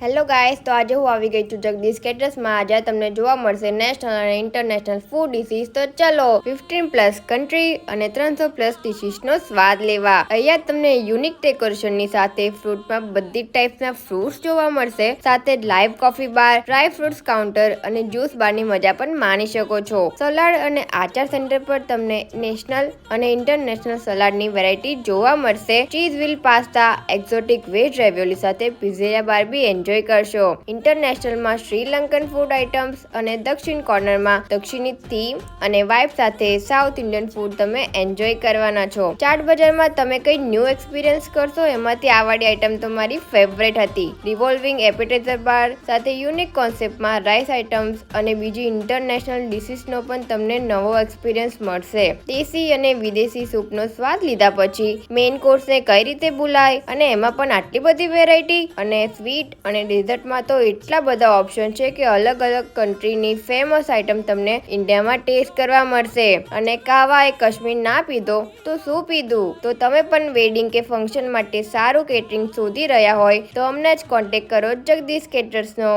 Hello guys, તો આજે હું આવી ગઈ છું જગદીશ કેટરર્સમાં. આજે તમને જોવા મળશે નેશનલ અને ઇન્ટરનેશનલ ફૂડ ડિશિસ. તો ચલો 15+ કન્ટ્રી અને 300+ ડિશિસનો સ્વાદ લેવા. અહીંયા તમને યુનિક ડેકોરેશનની સાથે ફ્રૂટમાં બધી ટાઈપ્સના ફ્રૂટ્સ જોવા મળશે. સાથે લાઈવ કોફી બાર, ડ્રાય ફ્રૂટ્સ કાઉન્ટર અને જ્યુસ બારની મજા પણ માણી શકો છો. સલાડ અને આચાર સેન્ટર પર તમને નેશનલ અને ઇન્ટરનેશનલ સલાડની વેરાયટી જોવા મળશે. Cheese wheel pasta, exotic veg ravioli સાથે પિઝા બાર બી એન્જોય કરશો. ઇન્ટરનેશનલમાં શ્રીલંકન ફૂડ આઇટમ્સ અને દક્ષિણ કોર્નરમાં દક્ષિણી થીમ અને વાઇબ સાથે સાઉથ ઇન્ડિયન ફૂડ તમે એન્જોય કરવાના છો. ચાટ બજારમાં તમે કઈ ન્યૂ એક્સપિરિયન્સ કરશો, એમાંથી આ વાળી આઇટમ તો મારી ફેવરેટ હતી. રિવોલ્વિંગ એપેટાઇઝર બાર સાથે યુનિક કોન્સેપ્ટમાં રાઈસ આઇટમ્સ અને બીજી ઇન્ટરનેશનલ ડિશિસનો પણ તમને નવો એક્સપિરિયન્સ મળશે. દેશી અને વિદેશી સૂપનો સ્વાદ લીધા પછી મેઇન કોર્સને કઈ રીતે ભૂલાય, અને એમાં પણ આટલી બધી વેરાયટી. અને સ્વીટ અને ડેઝર્ટમાં તો એટલા બધા ઓપ્શન છે કે અલગ અલગ કન્ટ્રીની ફેમસ આઇટમ તમને ઇન્ડિયામાં ટેસ્ટ કરવા મળશે. અને કાવા એ કાશ્મીર ના પીધો તો શું પીધું? તો તમે પણ વેડિંગ કે ફંક્શન માટે સારું કેટરિંગ શોધી રહ્યા હોય તો હમણાં જ કોન્ટેક્ટ કરો જગદીશ કેટરર્સનો.